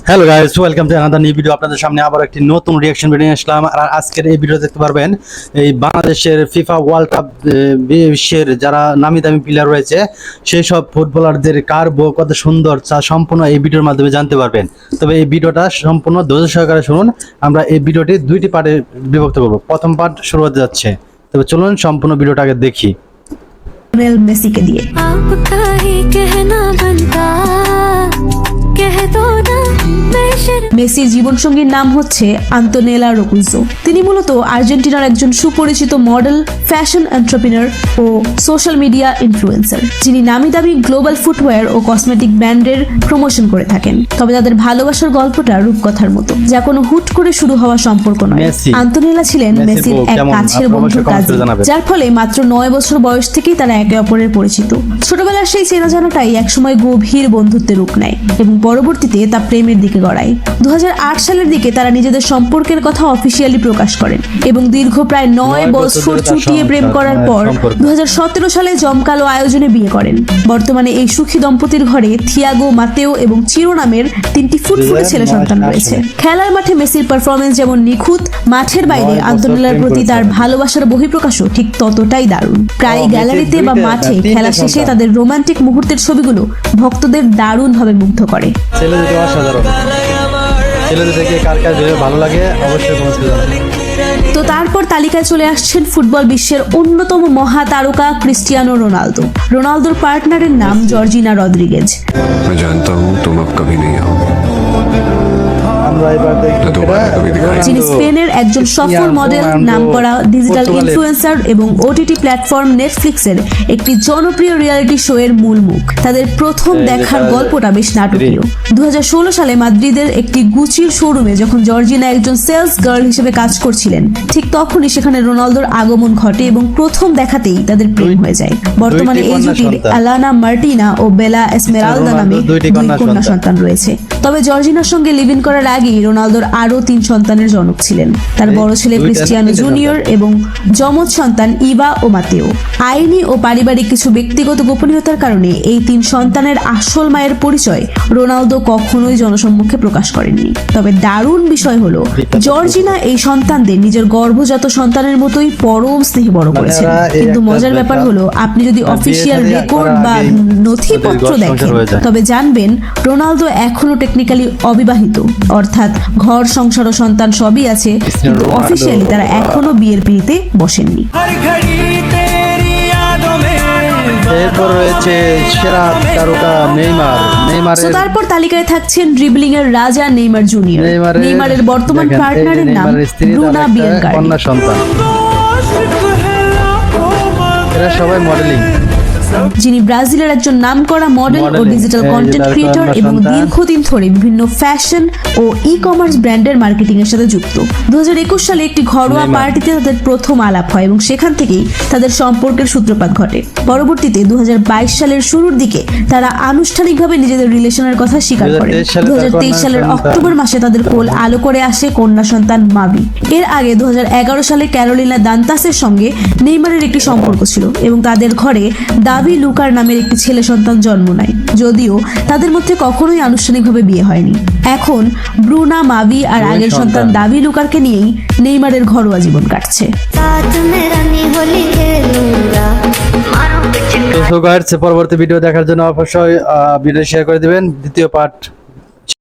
Hello guys, welcome to another new video. আপনাদের সামনে আবার একটি নতুন রিয়াকশন ভিডিও নিয়ে আসলাম। আর আজকের এই ভিডিও দেখতে পারবেন এই বাংলাদেশের ফিফা ওয়ার্ল্ড কাপ বিশ্বের যারা নামি দামি প্লেয়ার রয়েছে সেই সব ফুটবলারদের কার বো কত সুন্দর তা সম্পূর্ণ এই ভিডিওর মাধ্যমে জানতে পারবেন। তবে এই ভিডিওটা সম্পূর্ণ ধৈর্য সহকারে শুনুন। আমরা এই ভিডিওটি দুইটি পার্টে বিভক্ত করব। প্রথম পার্ট শুরু হতে যাচ্ছে, তবে চলুন সম্পূর্ণ ভিডিওটা আগে দেখি। लियोनेल मेसी के दिए आपका ही कहना बनता कह दो ना মেসির জীবনসঙ্গীর নাম হচ্ছে আন্তোনেলা রোকুজো। তিনি মূলত আর্জেন্টিনার একজন সুপরিচিত মডেল, ফ্যাশন এন্টারপ্রেনার ও সোশ্যাল মিডিয়া ইনফ্লুয়েন্সার, যিনি নামি দামি গ্লোবাল ফুটওয়্যার ও কসমেটিক ব্র্যান্ডের প্রমোশন করে থাকেন। তবে তাদের ভালোবাসার গল্পটা রূপকথার মতো, যা কোনো হুট করে শুরু হওয়া সম্পর্ক নয়। আন্তোনেলা ছিলেন মেসির এক কাছের বন্ধুর কাজিন, যার ফলে মাত্র 9 বছর বয়স থেকেই তারা একে অপরের পরিচিত। ছোটবেলার সেই চেনা জানাটাই একসময় গভীর বন্ধুত্বের রূপ নেয় এবং পরবর্তীতে তা প্রেমের দিকে গড়ায়। 2008 সালের দিকে তারা নিজেদের সম্পর্কের কথা অফিসিয়ালি প্রকাশ করেন এবং দীর্ঘ প্রায় 9 বছর চুটিয়ে প্রেম করার পর 2017 সালে জমকালো আয়োজনে বিয়ে করেন। বর্তমানে এই সুখী দম্পতির ঘরে থিয়াগো, মাতেও এবং চিরো নামের 3টি ফুটফুটে ছেলে সন্তান রয়েছে। খেলার মাঠে মেসির পারফরমেন্স যেমন নিখুঁত, মাঠের বাইরে আন্তোনেলার প্রতি তার ভালোবাসার বহিঃপ্রকাশও ঠিক ততটাই দারুণ। প্রায় গ্যালারিতে বা মাঠে খেলা শেষে তাদের রোমান্টিক মুহূর্তের ছবিগুলো ভক্তদের দারুণভাবে মুগ্ধ করে। ভালো লাগে অবশ্যই কমেন্টে জানাবেন। তো তারপর তালিকায় চলে আসছেন ফুটবল বিশ্বের অন্যতম মহা তারকা ক্রিস্টিয়ানো রোনালদো। রোনালদোর পার্টনারের নাম জর্জিনা রদ্রিগেজ। मैं जानता हूं तुम अब कभी नहीं आओगे। যিনি স্পেনের একজন সফল মডেল, নামকরা ডিজিটাল ইনফ্লুয়েন্সার এবং ওটিটি প্ল্যাটফর্ম নেটফ্লিক্সের একটি জনপ্রিয় রিয়েলিটি শো এর মূল মুখ। তাদের প্রথম দেখার গল্পটা বেশ নাটকীয়। 2016 সালে মাদ্রিদের একটি গুচির শোরুমে যখন জর্জিনা একজন সেলস গার্ল হিসেবে কাজ করছিলেন, ঠিক তখনই সেখানে রোনালদোর আগমন ঘটে এবং প্রথম দেখাতেই তাদের প্রেম হয়ে যায়। বর্তমানে এই জুটির আলানা মার্টিনা ও বেলা এসমেরালদা নামে 2 কন্যা সন্তান রয়েছে। তবে জর্জিনার সঙ্গে লিভ ইন করার আগেই রোনালদোর আরো 3 সন্তানের জনক ছিলেন। তার বড় ছেলে ক্রিস্টিয়ানো জুনিয়র এবং যমজ সন্তান ইভা ও মাতেও। আইনি ও পারিবারিক কিছু ব্যক্তিগত গোপনীয়তার কারণে এই 3 সন্তানের আসল মায়ের পরিচয় রোনালদো কখনোই জনসম্মুখে প্রকাশ করেননি। তবে দারুণ বিষয় হলো জর্জিনা এই সন্তানদের নিজের গর্ভজাত সন্তানের মতোই পরম স্নেহে বড় করেছেন। কিন্তু মজার ব্যাপার হলো, আপনি যদি অফিসিয়াল রেকর্ড বা নথিপত্র দেখেন তবে জানবেন রোনালদো এখনো টেকনিক্যালি অবিবাহিত, অর্থাৎ ঘর, সংসার ও সন্তান সবই আছে, কিন্তু অফিসিয়ালি তারা এখনো বিয়ের পিঁড়িতে বসেননি। এরপর রয়েছে সেরা তারকা নেইমার। তারপর তালিকায় থাকছেন ড্রিবলিং এর রাজা নেইমার জুনিয়র। নেইমারের বর্তমান পার্টনারের নাম ব্রুনা বিয়ানকার্ডি। কন্যা সন্তান, এরা সবাই মডেলিং। যিনি ব্রাজিলের একজন নামকরা মডেল ও ডিজিটাল কন্টেন্ট ক্রিয়েটর এবং দীর্ঘদিন ধরে বিভিন্ন ফ্যাশন ও ই কমার্স ব্র্যান্ডের মার্কেটিং এর সাথে যুক্ত। 2021 সালে একটি ঘরোয়া পার্টিতে তাদের প্রথম আলাপ হয় এবং সেখান থেকেই তাদের সম্পর্কের সূত্রপাত ঘটে। পরবর্তীতে 2022 সালের শুরুর দিকে তারা আনুষ্ঠানিকভাবে নিজেদের রিলেশনের কথা স্বীকার করেন। 2023 সালের অক্টোবর মাসে তাদের কোল আলো করে আসে কন্যা সন্তান মাবি। এর আগে 2011 সালে ক্যারোলিনা দান্তাসের সঙ্গে নেইমারের একটি সম্পর্ক ছিল এবং তাদের ঘরে দাভি লুকার নামের একটি ছেলে সন্তান জন্ম নেয়, যদিও তাদের মধ্যে কখনোই আনুষ্ঠানিকভাবে বিয়ে হয়নি। এখন ব্রুনা, মাবি আর আগের সন্তান দাভি লুকারকে নিয়েই নেইমারের ঘরোয়া জীবন কাটছে। পরবর্তী ভিডিও দেখার জন্য অবশ্যই ভিডিও শেয়ার করে দিবেন। দ্বিতীয় পার্ট